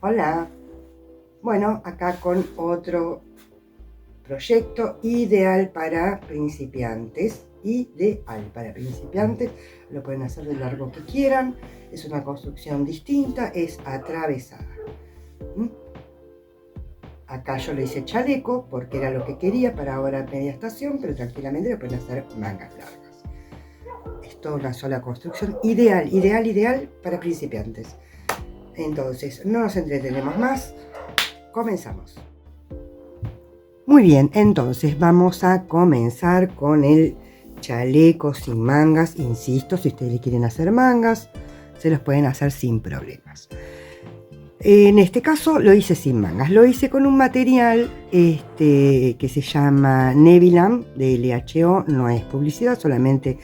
Hola, bueno, acá con otro proyecto ideal para principiantes. Ideal para principiantes, lo pueden hacer de largo que quieran, es una construcción distinta, es atravesada. ¿Mm? Acá yo le hice chaleco porque era lo que quería para ahora media estación, pero tranquilamente lo pueden hacer mangas largas. Es toda una sola construcción, ideal para principiantes. Entonces, no nos entretenemos más, comenzamos. Muy bien, entonces vamos a comenzar con el chaleco sin mangas. Insisto, si ustedes le quieren hacer mangas, se los pueden hacer sin problemas. En este caso lo hice sin mangas, lo hice con un material que se llama Nevilam de LHO, no es publicidad, solamente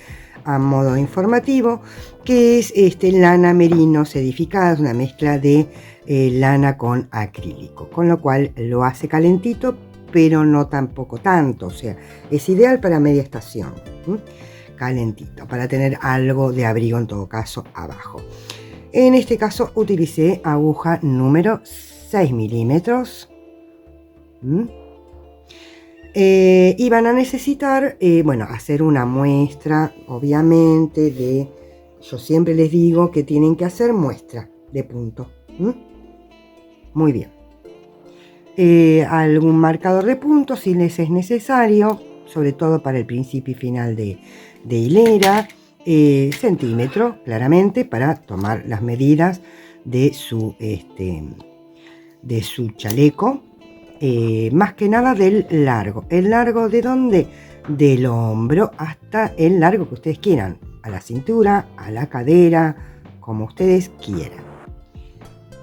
a modo informativo, que es lana merino sedificada, es una mezcla de lana con acrílico, con lo cual lo hace calentito, pero no tampoco tanto, o sea, es ideal para media estación, calentito, para tener algo de abrigo en todo caso abajo. En este caso utilicé aguja número 6 milímetros. Y van a necesitar, hacer una muestra, obviamente, yo siempre les digo que tienen que hacer muestra de punto. Muy bien. Algún marcador de punto si les es necesario, sobre todo para el principio y final de hilera. Centímetro, claramente, para tomar las medidas de su chaleco, más que nada del largo. ¿El largo de dónde? Del hombro hasta el largo que ustedes quieran, a la cintura, a la cadera, como ustedes quieran.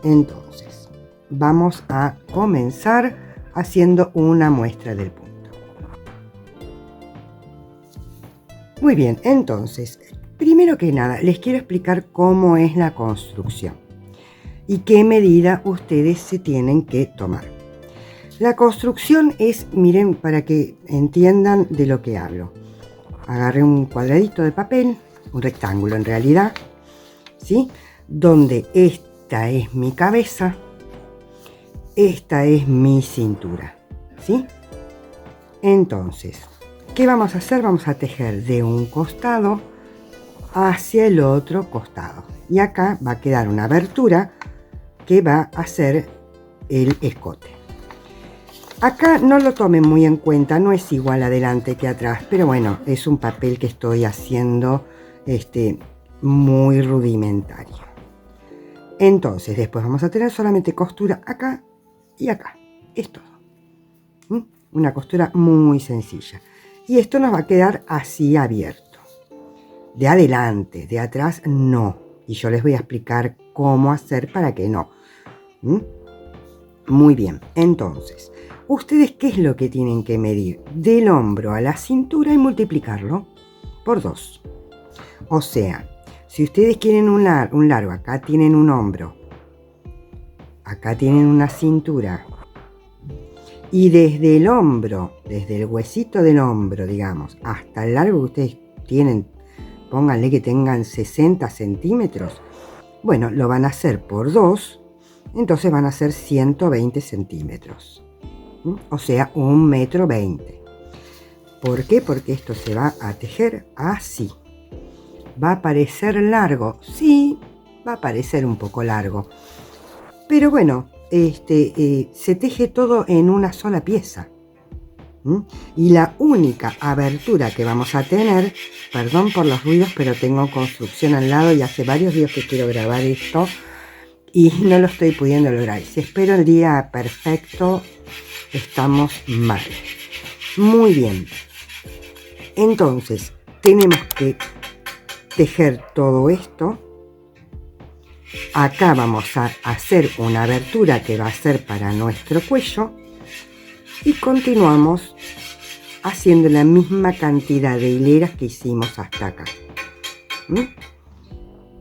Entonces, vamos a comenzar haciendo una muestra del punto. Muy bien, entonces, primero que nada, les quiero explicar cómo es la construcción y qué medida ustedes se tienen que tomar. La construcción es, miren, para que entiendan de lo que hablo. Agarré un cuadradito de papel, un rectángulo en realidad, ¿sí? Donde esta es mi cabeza, esta es mi cintura, ¿sí? Entonces, ¿qué vamos a hacer? Vamos a tejer de un costado hacia el otro costado. Y acá va a quedar una abertura que va a ser el escote. Acá no lo tomen muy en cuenta, no es igual adelante que atrás, pero bueno, es un papel que estoy haciendo muy rudimentario. Entonces, después vamos a tener solamente costura acá y acá. Es todo. Una costura muy sencilla. Y esto nos va a quedar así abierto. De adelante, de atrás no. Y yo les voy a explicar cómo hacer para que no. Muy bien, entonces, ¿ustedes qué es lo que tienen que medir? Del hombro a la cintura y multiplicarlo por 2. O sea, si ustedes quieren un largo, acá tienen un hombro, acá tienen una cintura, y desde el hombro, desde el huesito del hombro, digamos, hasta el largo que ustedes tienen, pónganle que tengan 60 centímetros, bueno, lo van a hacer por 2, entonces van a ser 120 centímetros. O sea, 1,20 m. ¿Por qué? Porque esto se va a tejer así. ¿Va a parecer largo? Sí, va a parecer un poco largo. Pero bueno, se teje todo en una sola pieza. Y la única abertura que vamos a tener, perdón por los ruidos, pero tengo construcción al lado y hace varios días que quiero grabar esto y no lo estoy pudiendo lograr. Si espero el día perfecto, estamos mal. Muy bien. Entonces, tenemos que tejer todo esto. Acá vamos a hacer una abertura que va a ser para nuestro cuello. Y continuamos haciendo la misma cantidad de hileras que hicimos hasta acá.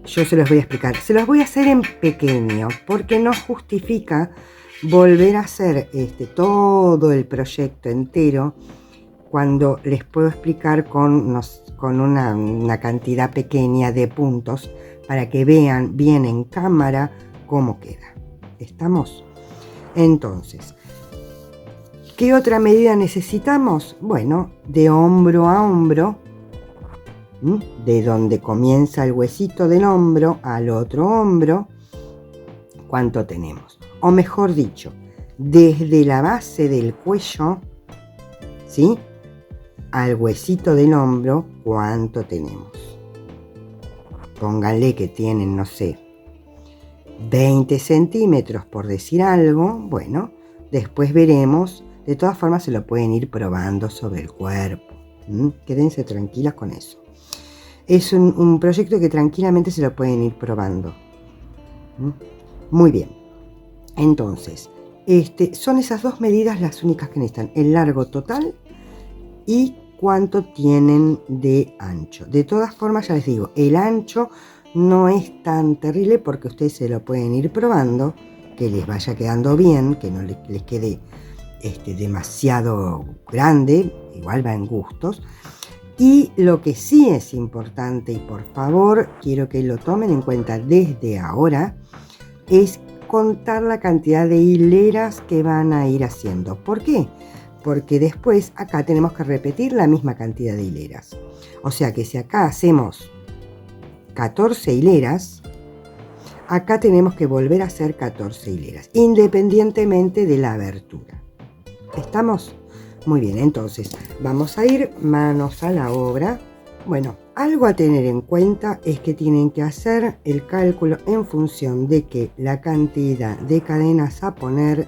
Yo se los voy a explicar. Se los voy a hacer en pequeño porque no justifica volver a hacer todo el proyecto entero cuando les puedo explicar con una cantidad pequeña de puntos para que vean bien en cámara cómo queda. ¿Estamos? Entonces, ¿qué otra medida necesitamos? Bueno, de hombro a hombro, de donde comienza el huesito del hombro al otro hombro, ¿cuánto tenemos? O mejor dicho, desde la base del cuello, ¿sí?, al huesito del hombro, ¿cuánto tenemos? Pónganle que tienen, no sé, 20 centímetros, por decir algo. Bueno, después veremos. De todas formas se lo pueden ir probando sobre el cuerpo. Quédense tranquilas con eso. Es un proyecto que tranquilamente se lo pueden ir probando. Muy bien. Entonces, son esas dos medidas las únicas que necesitan. El largo total y cuánto tienen de ancho. De todas formas, ya les digo, el ancho no es tan terrible porque ustedes se lo pueden ir probando, que les vaya quedando bien, que no les quede demasiado grande, igual va en gustos. Y lo que sí es importante, y por favor quiero que lo tomen en cuenta desde ahora, es contar la cantidad de hileras que van a ir haciendo. ¿Por qué? Porque después acá tenemos que repetir la misma cantidad de hileras. O sea que si acá hacemos 14 hileras, acá tenemos que volver a hacer 14 hileras, independientemente de la abertura. ¿Estamos? Muy bien, entonces vamos a ir manos a la obra. Bueno, algo a tener en cuenta es que tienen que hacer el cálculo en función de que la cantidad de cadenas a poner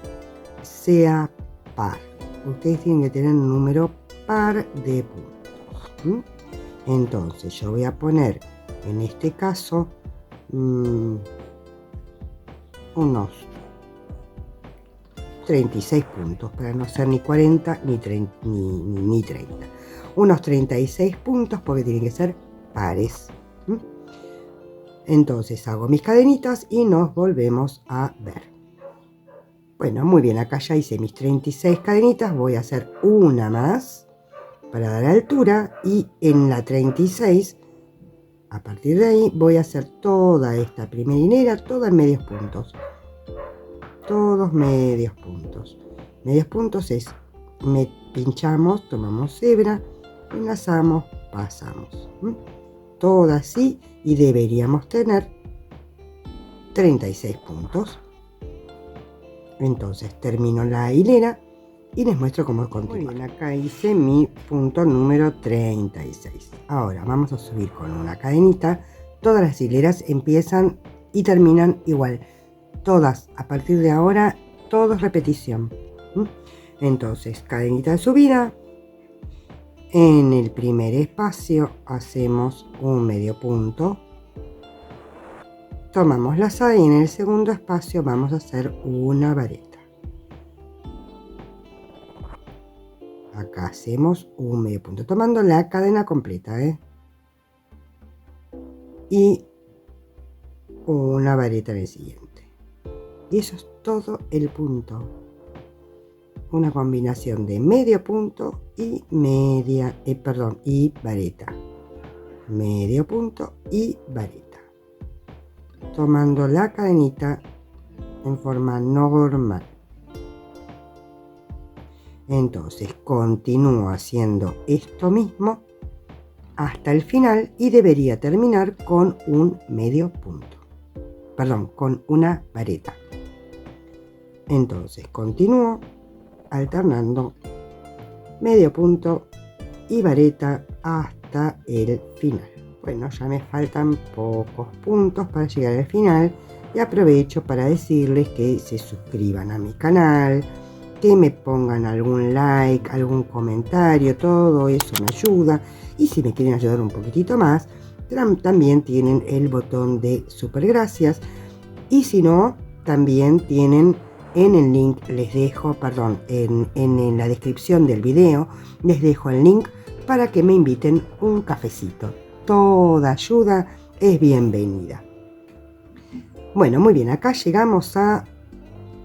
sea par. Ustedes tienen que tener un número par de puntos. Entonces yo voy a poner, en este caso, unos 36 puntos, para no ser ni 40 ni 30. Unos 36 puntos porque tienen que ser pares. Entonces hago mis cadenitas y nos volvemos a ver. Bueno, muy bien, acá ya hice mis 36 cadenitas, voy a hacer una más para dar altura y en la 36, a partir de ahí, voy a hacer toda esta primera hilera, toda en medios puntos. Todos medios puntos. Medios puntos es, pinchamos, tomamos hebra, enlazamos, pasamos. Todo así y deberíamos tener 36 puntos. Entonces termino la hilera y les muestro cómo continúa. Muy bien, acá hice mi punto número 36. Ahora vamos a subir con una cadenita. Todas las hileras empiezan y terminan igual. Todas, a partir de ahora, todo es repetición. Entonces, cadenita de subida. En el primer espacio hacemos un medio punto. Tomamos lazada y en el segundo espacio vamos a hacer una vareta. Acá hacemos un medio punto, tomando la cadena completa, y una vareta en el siguiente. Y eso es todo el punto. Una combinación de medio punto y y vareta. Medio punto y vareta. Tomando la cadenita en forma normal. Entonces continúo haciendo esto mismo hasta el final y debería terminar con un medio punto. Perdón, con una vareta. Entonces continúo alternando medio punto y vareta hasta el final. Bueno, ya me faltan pocos puntos para llegar al final y aprovecho para decirles que se suscriban a mi canal, que me pongan algún like, algún comentario, todo eso me ayuda. Y si me quieren ayudar un poquitito más, también tienen el botón de super gracias. Y si no, también tienen en el link, les dejo, en la descripción del video, les dejo el link para que me inviten un cafecito. Toda ayuda es bienvenida. Bueno, muy bien, acá llegamos a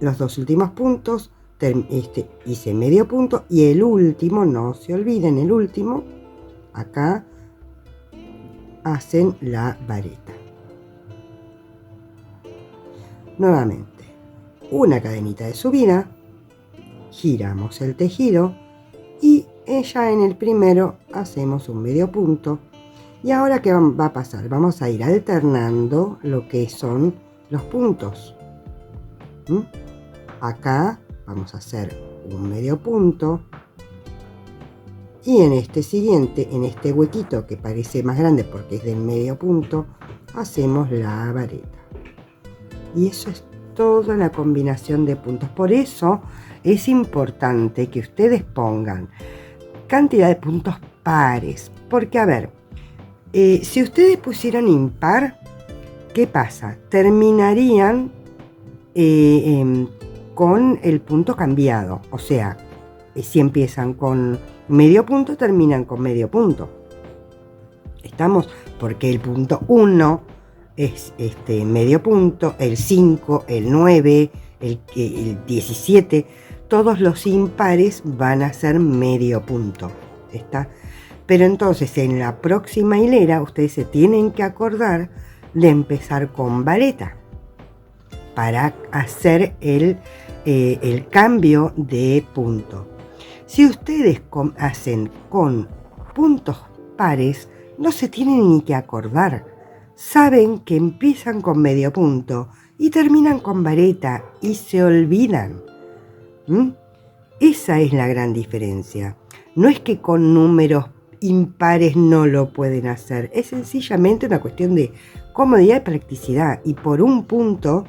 los dos últimos puntos. Hice medio punto y el último, no se olviden, el último, acá hacen la vareta. Nuevamente, una cadenita de subida, giramos el tejido y ya en el primero hacemos un medio punto. Y ahora, ¿qué va a pasar? Vamos a ir alternando lo que son los puntos. Acá vamos a hacer un medio punto. Y en este siguiente, en este huequito que parece más grande porque es del medio punto, hacemos la vareta. Y eso es toda la combinación de puntos. Por eso es importante que ustedes pongan cantidad de puntos pares. Porque, a ver, si ustedes pusieran impar, ¿qué pasa? Terminarían con el punto cambiado. O sea, si empiezan con medio punto, terminan con medio punto. ¿Estamos? Porque el punto 1 es medio punto, el 5, el 9, el 17, todos los impares van a ser medio punto. ¿Está? Pero entonces en la próxima hilera ustedes se tienen que acordar de empezar con vareta para hacer el cambio de punto. Si ustedes hacen con puntos pares, no se tienen ni que acordar. Saben que empiezan con medio punto y terminan con vareta y se olvidan. Esa es la gran diferencia. No es que con números impares no lo pueden hacer. Es sencillamente una cuestión de comodidad y practicidad. Y por un punto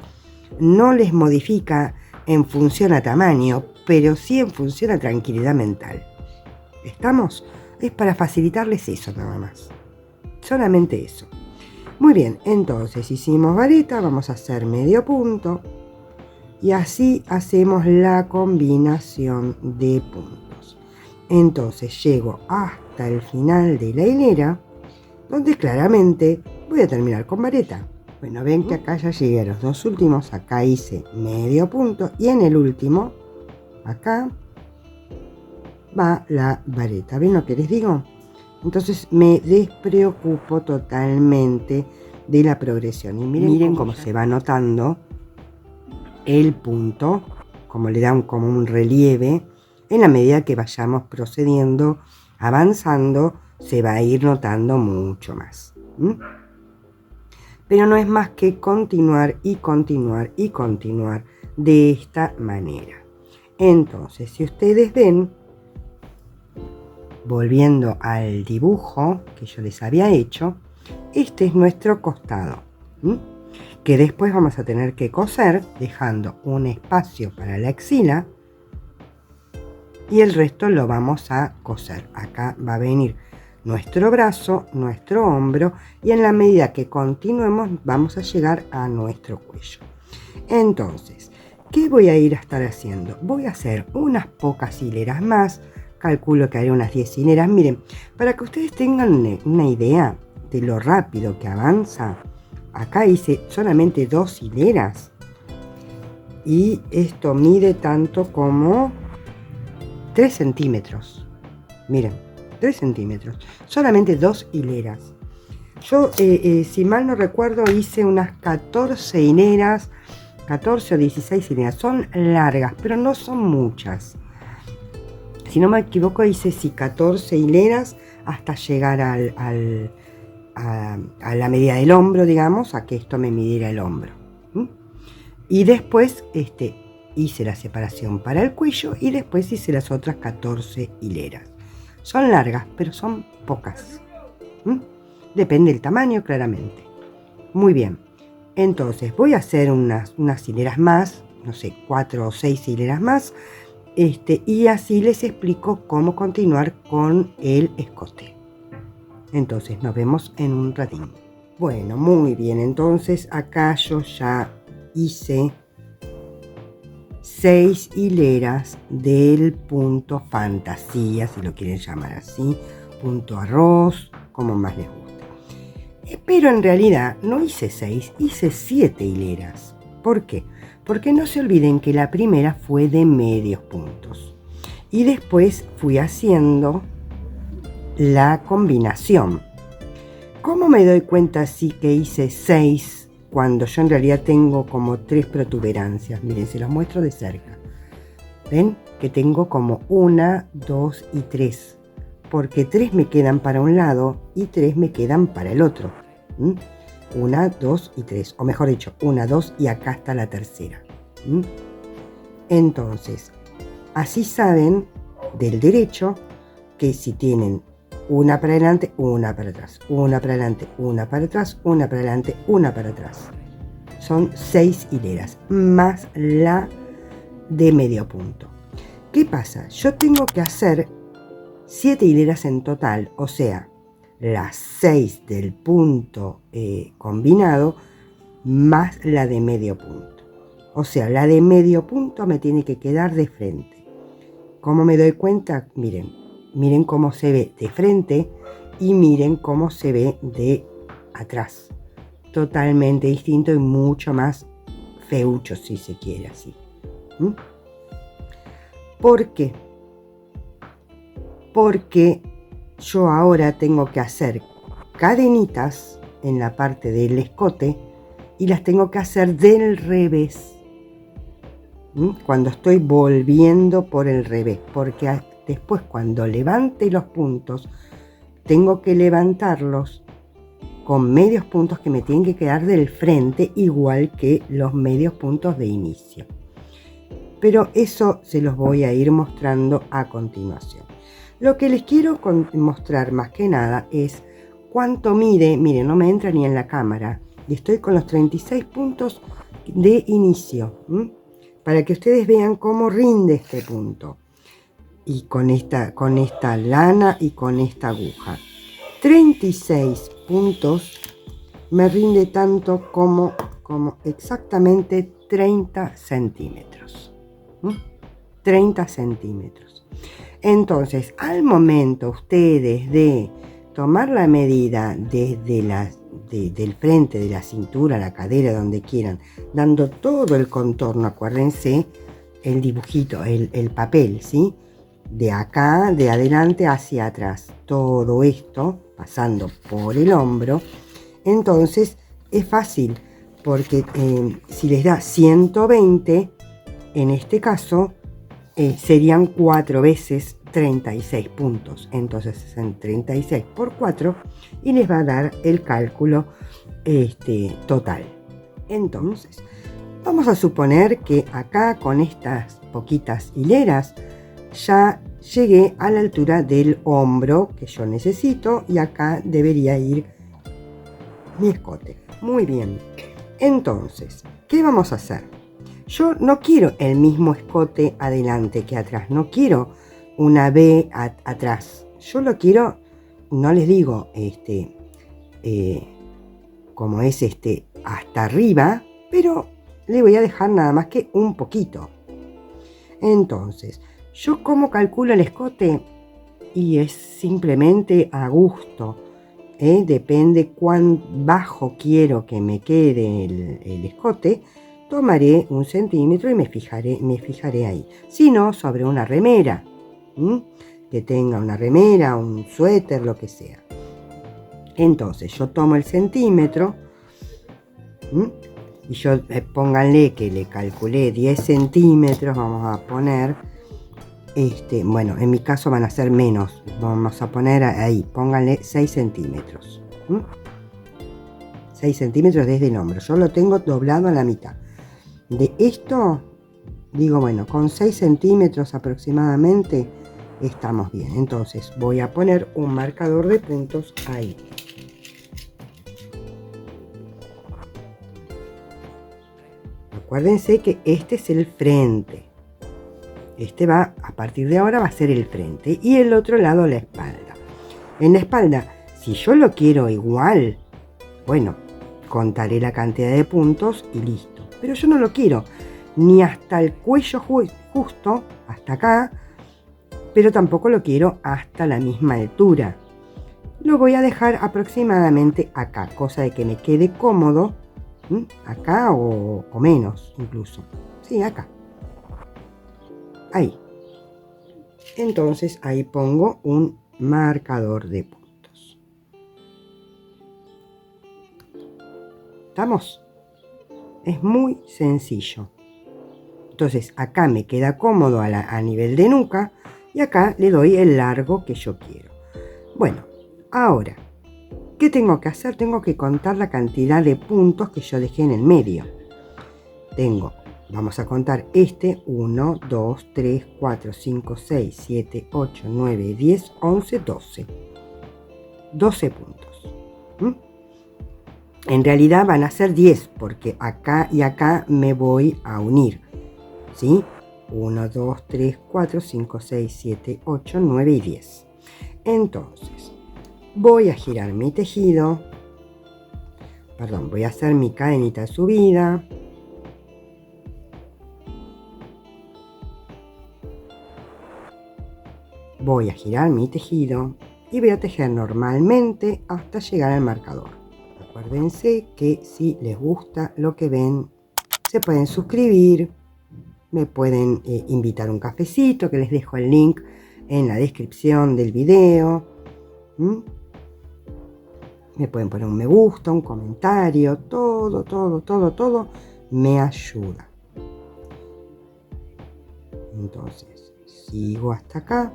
no les modifica en función a tamaño, pero sí en función a tranquilidad mental. ¿Estamos? Es para facilitarles eso nada más. Solamente eso. Muy bien, entonces hicimos vareta, vamos a hacer medio punto. Y así hacemos la combinación de puntos. Entonces llego hasta el final de la hilera, donde claramente voy a terminar con vareta. Bueno, ven que acá ya llegué a los dos últimos, acá hice medio punto y en el último, acá, va la vareta. ¿Ven lo que les digo? Entonces me despreocupo totalmente de la progresión. Y miren cómo se va notando el punto, como le dan como un relieve. En la medida que vayamos procediendo, avanzando, se va a ir notando mucho más. Pero no es más que continuar y continuar y continuar de esta manera. Entonces, si ustedes ven, volviendo al dibujo que yo les había hecho, este es nuestro costado, que después vamos a tener que coser dejando un espacio para la axila y el resto lo vamos a coser. Acá va a venir nuestro brazo, nuestro hombro y en la medida que continuemos vamos a llegar a nuestro cuello. Entonces, ¿qué voy a ir a estar haciendo? Voy a hacer unas pocas hileras más, calculo que haré unas 10 hileras. Miren, para que ustedes tengan una idea de lo rápido que avanza, acá hice solamente 2 hileras y esto mide tanto como 3 centímetros. Miren, 3 centímetros, solamente 2 hileras. Yo, si mal no recuerdo, hice unas 14 hileras, 14 o 16 hileras. Son largas, pero no son muchas. Si no me equivoco, hice 14 hileras hasta llegar a la medida del hombro, digamos, a que esto me midiera el hombro. Y después hice la separación para el cuello y después hice las otras 14 hileras. Son largas, pero son pocas. Depende del tamaño, claramente. Muy bien. Entonces voy a hacer unas hileras más, no sé, 4 o 6 hileras más. Y así les explico cómo continuar con el escote. Entonces nos vemos en un ratín. Bueno, muy bien. Entonces acá yo ya hice 6 hileras del punto fantasía, si lo quieren llamar así, punto arroz, como más les guste. Pero en realidad no hice 6, hice 7 hileras. ¿Por qué? Porque no se olviden que la primera fue de medios puntos. Y después fui haciendo la combinación. ¿Cómo me doy cuenta así que hice 6 cuando yo en realidad tengo como 3 protuberancias. Miren, se los muestro de cerca. ¿Ven? Que tengo como 1, 2 y 3. Porque 3 me quedan para un lado y 3 me quedan para el otro. 1, 2 y 3. O mejor dicho, 1, 2 y acá está la tercera. Entonces, así saben del derecho que si tienen una para adelante, una para atrás, una para adelante, una para atrás, una para adelante, una para atrás. Son 6 hileras, más la de medio punto. ¿Qué pasa? Yo tengo que hacer 7 hileras en total, o sea, las 6 del punto combinado más la de medio punto. O sea, la de medio punto me tiene que quedar de frente. ¿Cómo me doy cuenta? Miren cómo se ve de frente y miren cómo se ve de atrás. Totalmente distinto y mucho más feucho, si se quiere así. ¿Por qué? Porque yo ahora tengo que hacer cadenitas en la parte del escote y las tengo que hacer del revés. Cuando estoy volviendo por el revés, porque después cuando levante los puntos tengo que levantarlos con medios puntos que me tienen que quedar del frente, igual que los medios puntos de inicio. Pero eso se los voy a ir mostrando a continuación. Lo que les quiero mostrar más que nada es cuánto mide. Miren, no me entra ni en la cámara y estoy con los 36 puntos de inicio, para que ustedes vean cómo rinde este punto. Y con esta lana y con esta aguja. 36 puntos me rinde tanto como exactamente 30 centímetros. 30 centímetros. Entonces, al momento ustedes de tomar la medida desde del frente, de la cintura, la cadera, donde quieran, dando todo el contorno, acuérdense, el dibujito, el papel, ¿sí? De acá, de adelante hacia atrás, todo esto pasando por el hombro. Entonces es fácil, porque si les da 120, en este caso serían 4 veces 36 puntos. Entonces hacen 36 por 4 y les va a dar el cálculo total. Entonces, vamos a suponer que acá con estas poquitas hileras ya llegué a la altura del hombro que yo necesito y acá debería ir mi escote. Muy bien. Entonces, ¿qué vamos a hacer? Yo no quiero el mismo escote adelante que atrás. No quiero una V atrás. Yo lo quiero, no les digo como es hasta arriba, pero le voy a dejar nada más que un poquito. Entonces, ¿yo cómo calculo el escote? Y es simplemente a gusto. Depende cuán bajo quiero que me quede el escote. Tomaré 1 centímetro y me fijaré ahí. Si no, sobre una remera. Que tenga una remera, un suéter, lo que sea. Entonces, yo tomo el centímetro. Y yo pónganle que le calculé 10 centímetros. Vamos a poner. Bueno, en mi caso van a ser menos. Vamos a poner ahí. Pónganle 6 centímetros. 6 centímetros desde el hombro. Yo lo tengo doblado a la mitad. De esto, digo, bueno, con 6 centímetros aproximadamente estamos bien. Entonces voy a poner un marcador de puntos ahí. Acuérdense que este es el frente. A partir de ahora va a ser el frente y el otro lado la espalda. En la espalda, si yo lo quiero igual, bueno, contaré la cantidad de puntos y listo. Pero yo no lo quiero ni hasta el cuello justo, hasta acá, pero tampoco lo quiero hasta la misma altura. Lo voy a dejar aproximadamente acá, cosa de que me quede cómodo, acá o menos incluso. Sí, acá. Ahí. Entonces ahí pongo un marcador de puntos. ¿Estamos? Es muy sencillo. Entonces acá me queda cómodo a nivel de nuca y acá le doy el largo que yo quiero. Bueno, ahora, ¿qué tengo que hacer? Tengo que contar la cantidad de puntos que yo dejé en el medio. Vamos a contar 1, 2, 3, 4, 5, 6, 7, 8, 9, 10, 11, 12. 12 puntos. En realidad van a ser 10 porque acá y acá me voy a unir. ¿Sí? 1, 2, 3, 4, 5, 6, 7, 8, 9 y 10. Entonces, voy a girar mi tejido. Voy a hacer mi cadenita de subida. Voy a girar mi tejido y voy a tejer normalmente hasta llegar al marcador. Acuérdense que si les gusta lo que ven, se pueden suscribir, me pueden invitar un cafecito, que les dejo el link en la descripción del video. Me pueden poner un me gusta, un comentario, todo me ayuda. Entonces, sigo hasta acá.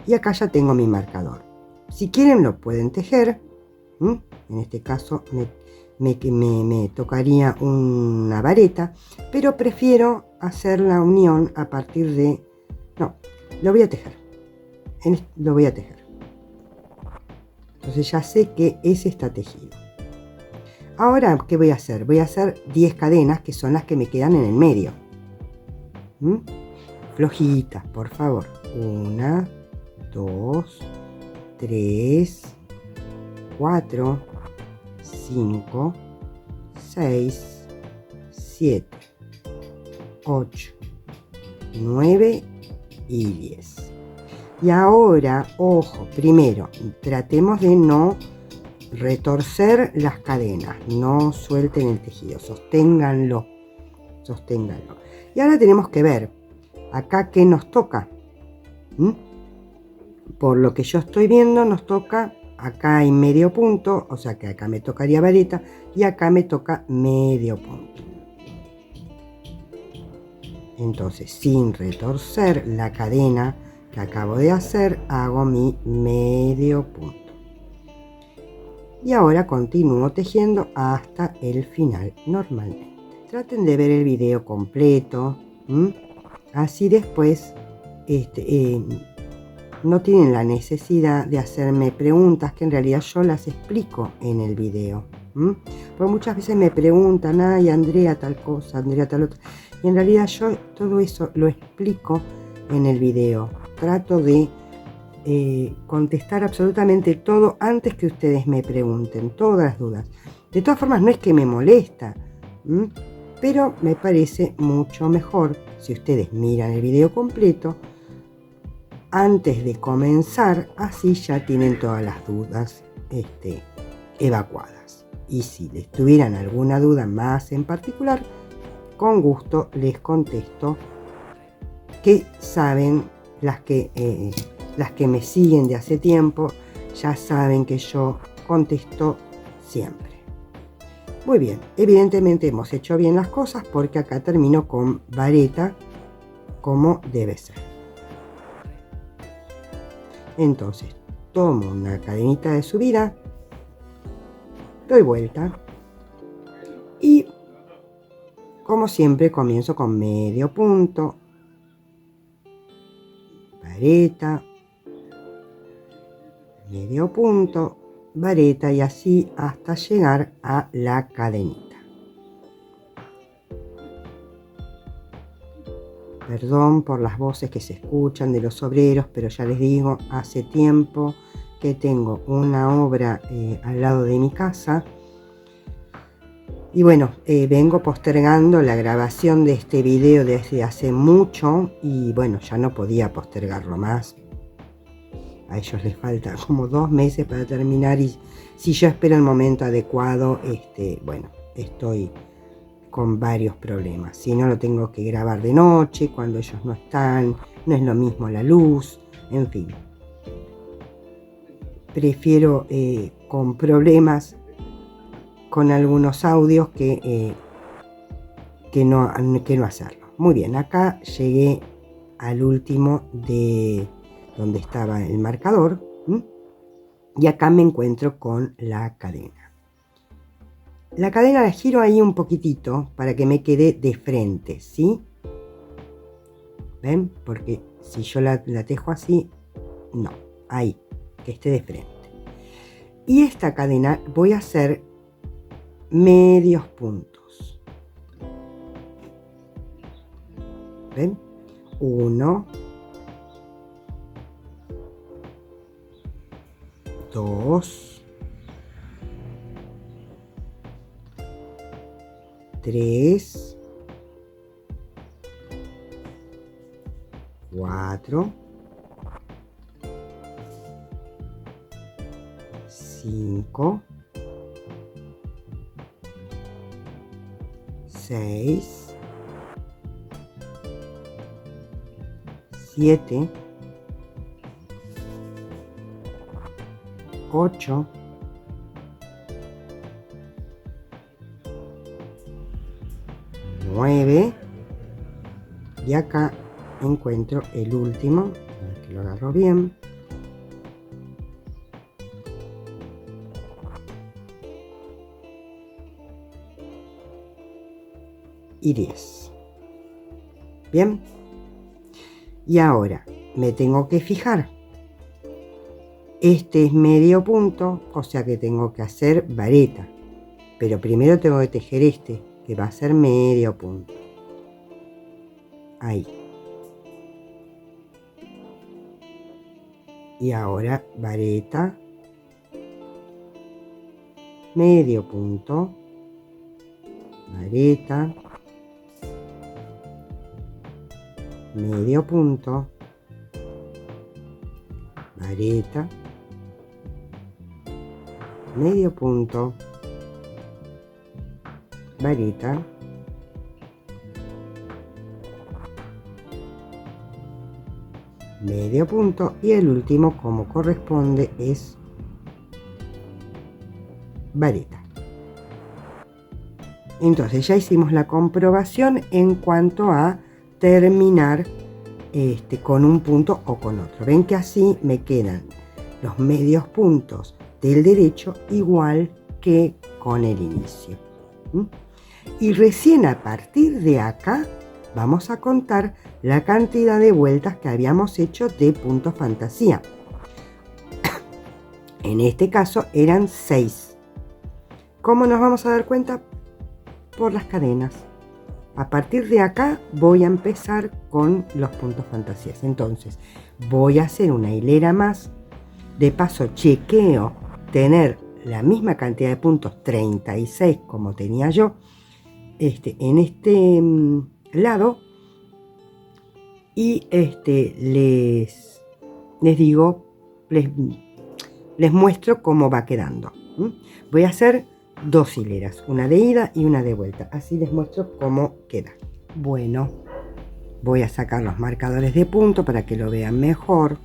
Y acá ya tengo mi marcador. Si quieren lo pueden tejer. En este caso me tocaría una vareta, pero prefiero hacer la unión a partir de... No, lo voy a tejer. Lo voy a tejer. Entonces ya sé que ese está tejido. Ahora, ¿qué voy a hacer? Voy a hacer 10 cadenas, que son las que me quedan en el medio. Flojitas, por favor. 1, 2, 3, 4, 5, 6, 7, 8, 9 y 10. Y ahora, ojo, primero, tratemos de no retorcer las cadenas, no suelten el tejido, sosténganlo. Y ahora tenemos que ver acá qué nos toca. Por lo que yo estoy viendo, nos toca acá hay medio punto, o sea que acá me tocaría vareta y acá me toca medio punto. Entonces, sin retorcer la cadena que acabo de hacer, hago mi medio punto. Y ahora continúo tejiendo hasta el final normalmente. Traten de ver el video completo, así después no tienen la necesidad de hacerme preguntas que en realidad yo las explico en el video. Porque muchas veces me preguntan, ay, Andrea tal cosa, Andrea tal otra. Y en realidad yo todo eso lo explico en el video. Trato de contestar absolutamente todo antes que ustedes me pregunten, todas las dudas. De todas formas, no es que me molesta, pero me parece mucho mejor si ustedes miran el video completo antes de comenzar, así ya tienen todas las dudas evacuadas. Y si les tuvieran alguna duda más en particular, con gusto les contesto, que saben las que me siguen de hace tiempo, ya saben que yo contesto siempre. Muy bien, evidentemente hemos hecho bien las cosas porque acá termino con vareta como debe ser. Entonces tomo una cadenita de subida, doy vuelta y como siempre comienzo con medio punto, vareta, medio punto, vareta y así hasta llegar a la cadenita. Perdón por las voces que se escuchan de los obreros, pero ya les digo, hace tiempo que tengo una obra al lado de mi casa. Y bueno, vengo postergando la grabación de este video desde hace mucho y bueno, ya no podía postergarlo más. A ellos les falta como 2 meses para terminar y si yo espero el momento adecuado, bueno, estoy con varios problemas. Si no, lo tengo que grabar de noche, cuando ellos no están, no es lo mismo la luz, en fin. Prefiero con problemas con algunos audios que no hacerlo. Muy bien, acá llegué al último de donde estaba el marcador. Y acá me encuentro con la cadena. La cadena la giro ahí un poquitito para que me quede de frente, ¿sí? ¿Ven? Porque si yo la tejo así, no, ahí, que esté de frente. Y esta cadena voy a hacer medios puntos. ¿Ven? 1, 2, 3, 4, 5, 6, 7, 8, 9 y acá encuentro el último, a ver que lo agarro bien. Y 10. Bien. Y ahora me tengo que fijar. Este es medio punto, o sea que tengo que hacer vareta. Pero primero tengo que tejer este, que va a ser medio punto. Ahí. Y ahora vareta, medio punto, vareta, medio punto, vareta, medio punto, vareta, medio punto y el último, como corresponde, es vareta. Entonces ya hicimos la comprobación en cuanto a terminar con un punto o con otro. Ven que así me quedan los medios puntos del derecho igual que con el inicio. Y recién a partir de acá vamos a contar la cantidad de vueltas que habíamos hecho de punto fantasía. En este caso eran 6. ¿Cómo nos vamos a dar cuenta? Por las cadenas. A partir de acá voy a empezar con los puntos fantasías. Entonces voy a hacer una hilera más. De paso chequeo tener la misma cantidad de puntos, 36 como tenía yo, en este lado. Y les digo, les muestro cómo va quedando. Voy a hacer 2 hileras, una de ida y una de vuelta. Así les muestro cómo queda. Bueno, voy a sacar los marcadores de punto para que lo vean mejor.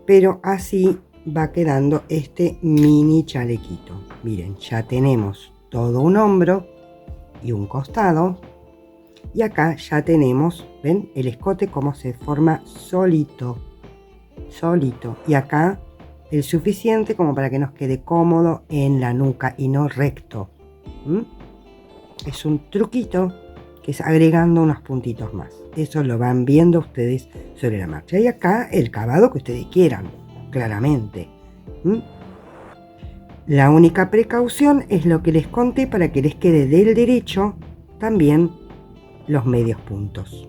Pero así va quedando este mini chalequito. Miren, ya tenemos todo un hombro y un costado. Y acá ya tenemos, ¿ven? El escote como se forma solito. Y acá el suficiente como para que nos quede cómodo en la nuca y no recto. Es un truquito que es agregando unos puntitos más. Eso lo van viendo ustedes sobre la marcha. Y acá el cavado que ustedes quieran, claramente. La única precaución es lo que les conté para que les quede del derecho también los medios puntos.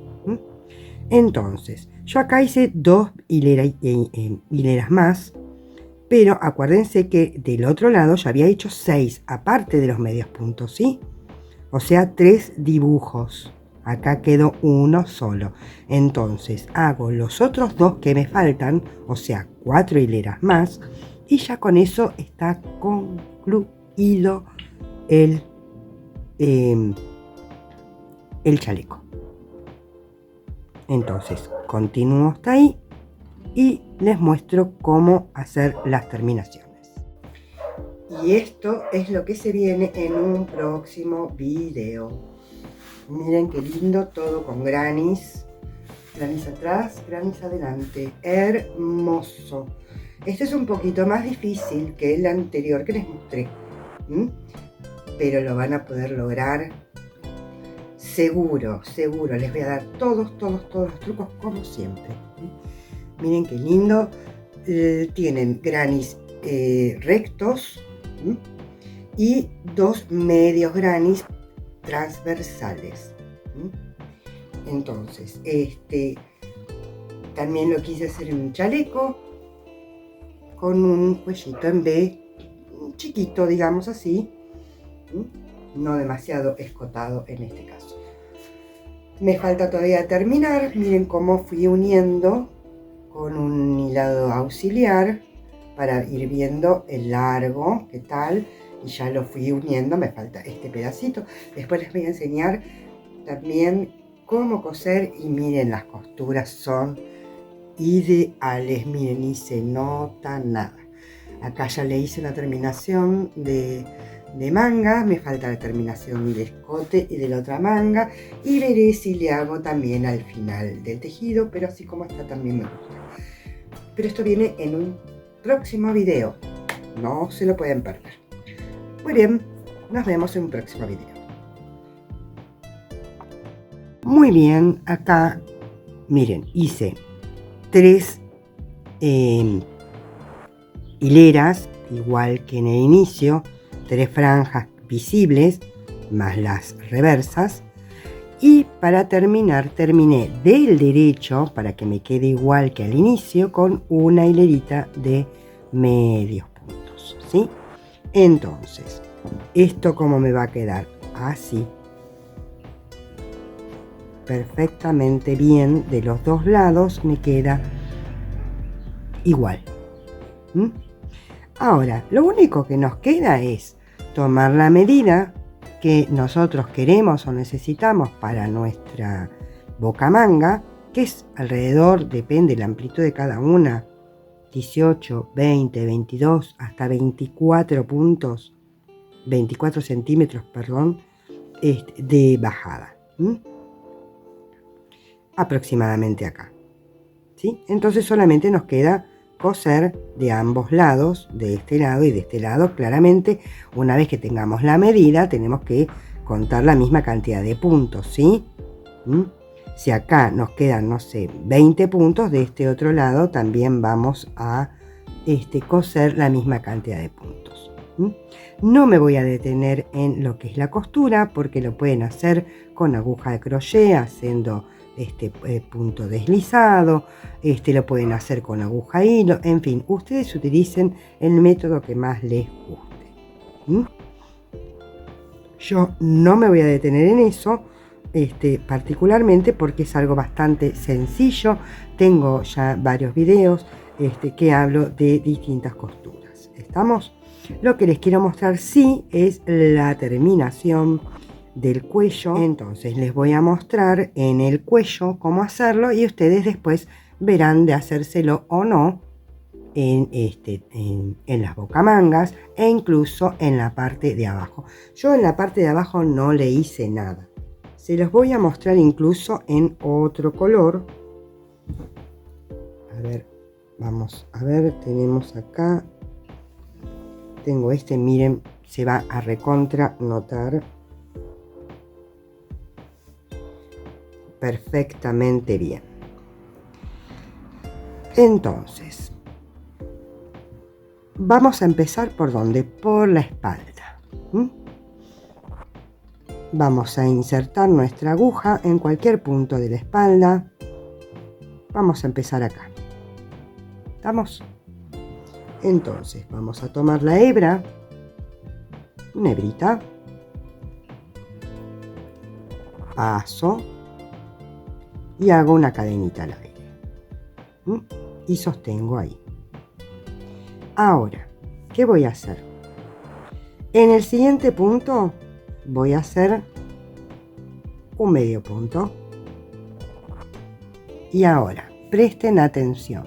Entonces, yo acá hice 2 hileras más. Pero acuérdense que del otro lado ya había hecho 6, aparte de los medios puntos, ¿sí? O sea, 3 dibujos. Acá quedó uno solo. Entonces hago los otros 2 que me faltan, o sea, 4 hileras más. Y ya con eso está concluido el chaleco. Entonces, continúo hasta ahí. Y les muestro cómo hacer las terminaciones. Y esto es lo que se viene en un próximo video. Miren qué lindo, todo con granis. Granis atrás, granis adelante. Hermoso. Este es un poquito más difícil que el anterior que les mostré. Pero lo van a poder lograr. Seguro, seguro. Les voy a dar todos los trucos como siempre. Miren qué lindo. Tienen granis rectos y 2 medios granis transversales. Entonces, también lo quise hacer en un chaleco con un cuellito en B chiquito, digamos así, no demasiado escotado en este caso. Me falta todavía terminar. Miren cómo fui uniendo con un hilado auxiliar para ir viendo el largo, qué tal, y ya lo fui uniendo. Me falta este pedacito. Después les voy a enseñar también cómo coser, y miren, las costuras son ideales, miren, ni se nota nada. Acá ya le hice una terminación de manga, me falta la terminación de escote y de la otra manga, y veré si le hago también al final del tejido, pero así como está también me gusta. Pero esto viene en un próximo video, no se lo pueden perder. Muy bien, nos vemos en un próximo video. Muy bien, acá miren, hice 3 hileras, igual que en el inicio, 3 franjas visibles más las reversas, y para terminar, terminé del derecho para que me quede igual que al inicio con una hilerita de medios puntos, ¿sí? Entonces, esto como me va a quedar así, perfectamente bien, de los dos lados me queda igual. Ahora, lo único que nos queda es tomar la medida que nosotros queremos o necesitamos para nuestra bocamanga, que es alrededor, depende de la amplitud de cada una, 18, 20, 22, hasta 24 puntos, 24 centímetros, perdón, de bajada. Aproximadamente acá, ¿sí? Entonces solamente nos queda coser de ambos lados, de este lado y de este lado. Claramente, una vez que tengamos la medida, tenemos que contar la misma cantidad de puntos, ¿sí? Si acá nos quedan, no sé, 20 puntos, de este otro lado también vamos a coser la misma cantidad de puntos. No me voy a detener en lo que es la costura, porque lo pueden hacer con aguja de crochet, haciendo punto deslizado, lo pueden hacer con aguja hilo, en fin, ustedes utilicen el método que más les guste. Yo no me voy a detener en eso, particularmente porque es algo bastante sencillo. Tengo ya varios videos que hablo de distintas costuras. ¿Estamos? Lo que les quiero mostrar sí es la terminación del cuello. Entonces les voy a mostrar en el cuello cómo hacerlo, y ustedes después verán de hacérselo o no en las bocamangas e incluso en la parte de abajo. Yo en la parte de abajo no le hice nada. Se los voy a mostrar incluso en otro color. A ver, vamos a ver, tenemos acá, tengo miren, se va a recontra notar perfectamente bien. Entonces, vamos a empezar por ¿dónde? Por la espalda. Vamos a insertar nuestra aguja en cualquier punto de la espalda. Vamos a empezar acá. ¿Estamos? Entonces, vamos a tomar la hebra, una hebrita, paso y hago una cadenita al aire. Y sostengo ahí. Ahora, ¿qué voy a hacer? En el siguiente punto voy a hacer un medio punto. Y ahora, presten atención.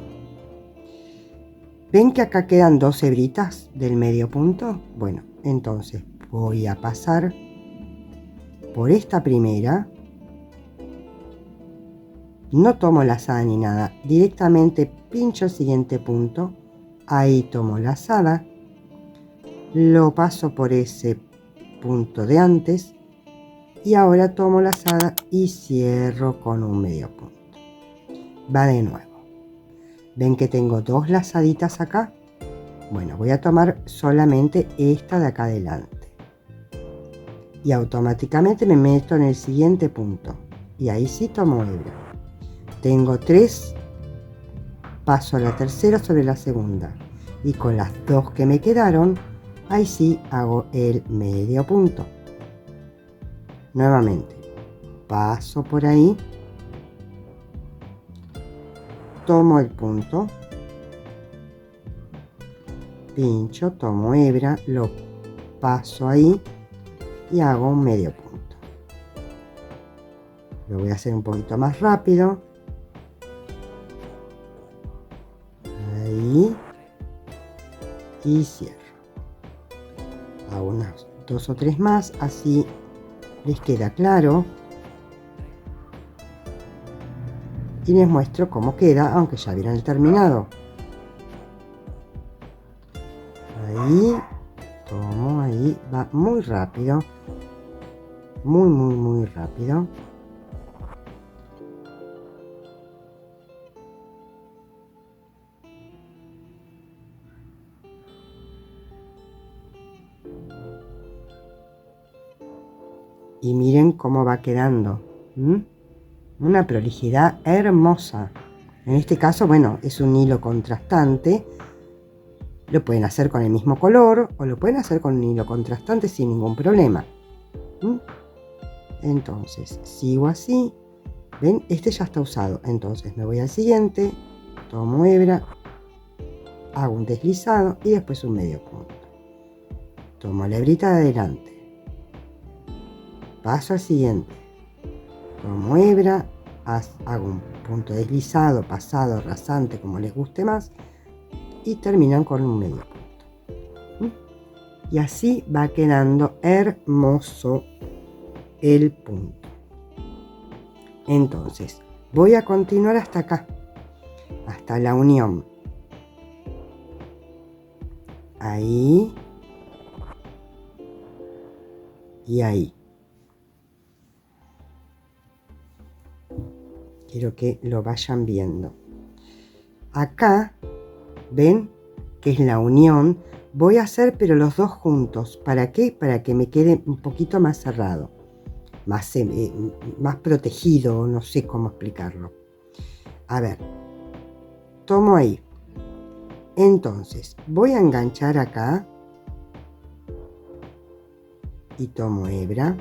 ¿Ven que acá quedan 2 hebritas del medio punto? Bueno, entonces voy a pasar por esta primera. No tomo lazada ni nada, directamente pincho el siguiente punto, ahí tomo lazada, lo paso por ese punto de antes y ahora tomo lazada y cierro con un medio punto. Va de nuevo. ¿Ven que tengo 2 lazaditas acá? Bueno, voy a tomar solamente esta de acá adelante y automáticamente me meto en el siguiente punto y ahí sí tomo hebra. Tengo 3, paso a la tercera sobre la segunda y con las 2 que me quedaron, ahí sí hago el medio punto. Nuevamente, paso por ahí, tomo el punto, pincho, tomo hebra, lo paso ahí y hago un medio punto. Lo voy a hacer un poquito más rápido. Ahí y cierro. Hago unas 2 o 3 más, así les queda claro y les muestro cómo queda, aunque ya vieron el terminado. Ahí tomo, ahí va muy rápido, muy rápido. Y miren cómo va quedando. Una prolijidad hermosa. En este caso, bueno, es un hilo contrastante. Lo pueden hacer con el mismo color o lo pueden hacer con un hilo contrastante sin ningún problema. Entonces, sigo así. ¿Ven? Este ya está usado. Entonces me voy al siguiente, tomo hebra, hago un deslizado y después un medio punto. Tomo la hebrita de adelante. Paso al siguiente, tomo hebra, hago un punto deslizado, pasado, rasante, como les guste más, y terminan con un medio punto. Y así va quedando hermoso el punto. Entonces, voy a continuar hasta acá, hasta la unión. Ahí y ahí. Quiero que lo vayan viendo. Acá, ¿ven? Que es la unión. Voy a hacer pero los dos juntos. ¿Para qué? Para que me quede un poquito más cerrado. Más protegido, no sé cómo explicarlo. A ver. Tomo ahí. Entonces, voy a enganchar acá. Y tomo hebra.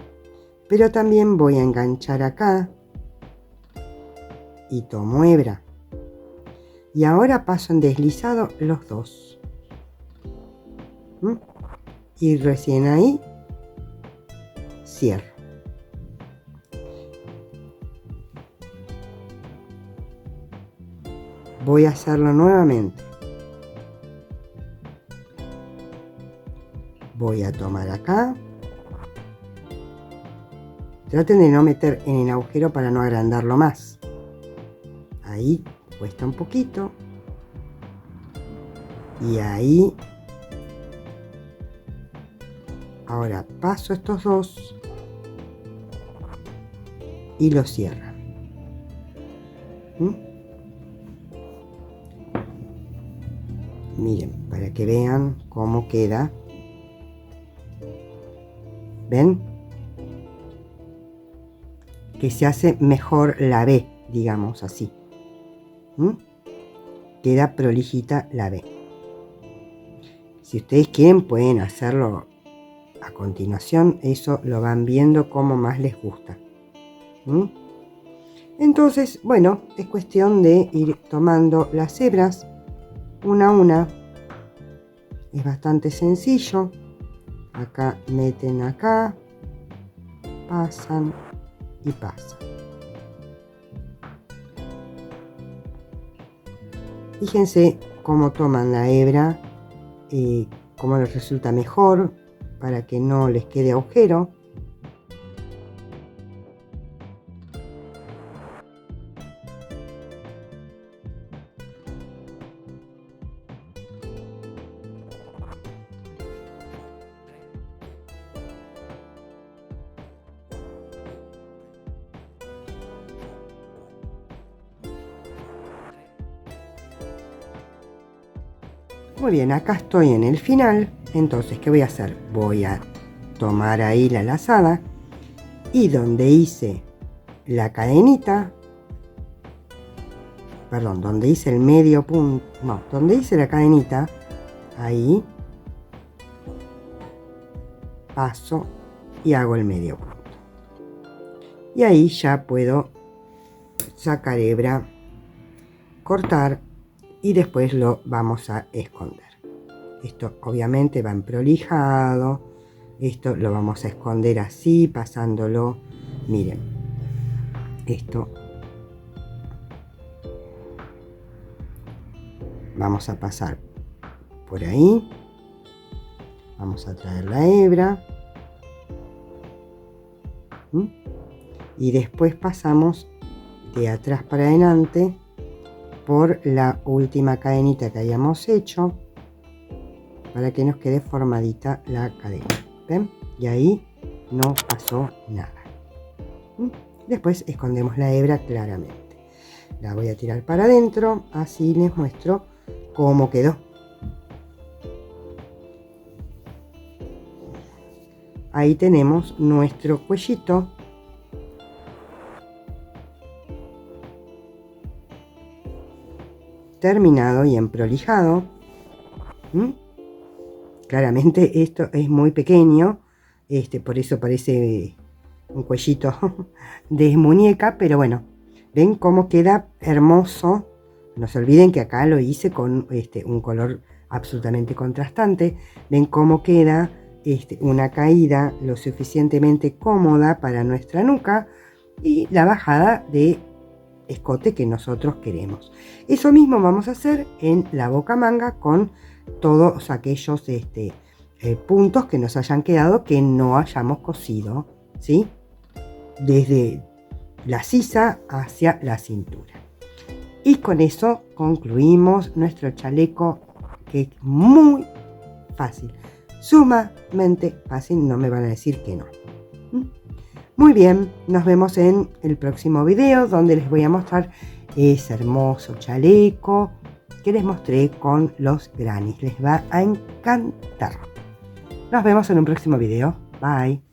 Pero también voy a enganchar acá. Y tomo hebra. Y ahora paso en deslizado los dos. Y recién ahí cierro. Voy a hacerlo nuevamente. Voy a tomar acá. Traten de no meter en el agujero para no agrandarlo más. Ahí cuesta un poquito. Y ahí. Ahora paso estos dos. Y lo cierro. Miren, para que vean cómo queda. ¿Ven? Que se hace mejor la B, digamos así. Queda prolijita la B. Si ustedes quieren pueden hacerlo a continuación, eso lo van viendo como más les gusta. Entonces, bueno, es cuestión de ir tomando las hebras una a una. Es bastante sencillo. Acá meten acá, pasan y pasan. Fíjense cómo toman la hebra, cómo les resulta mejor para que no les quede agujero. Muy bien, acá estoy en el final. Entonces, ¿qué voy a hacer? Voy a tomar ahí la lazada y donde hice la cadenita, perdón, donde hice el medio punto, no, donde hice la cadenita, ahí paso y hago el medio punto. Y ahí ya puedo sacar hebra, cortar y después lo vamos a esconder. Esto obviamente va en prolijado. Esto lo vamos a esconder así, pasándolo. Miren, esto vamos a pasar por ahí. Vamos a traer la hebra. Y después pasamos de atrás para adelante por la última cadenita que hayamos hecho para que nos quede formadita la cadena. ¿Ven? Y ahí no pasó nada. Después escondemos la hebra claramente. La voy a tirar para adentro, así les muestro cómo quedó. Ahí tenemos nuestro cuellito. Terminado y emprolijado. Claramente esto es muy pequeño, por eso parece un cuellito de muñeca, pero bueno, ven cómo queda hermoso. No se olviden que acá lo hice con un color absolutamente contrastante. Ven cómo queda una caída lo suficientemente cómoda para nuestra nuca y la bajada de escote que nosotros queremos. Eso mismo vamos a hacer en la boca manga con todos aquellos puntos que nos hayan quedado que no hayamos cosido, ¿sí? Desde la sisa hacia la cintura. Y con eso concluimos nuestro chaleco, que es muy fácil, sumamente fácil, no me van a decir que no. Muy bien, nos vemos en el próximo video donde les voy a mostrar ese hermoso chaleco que les mostré con los grannies. Les va a encantar. Nos vemos en un próximo video. Bye.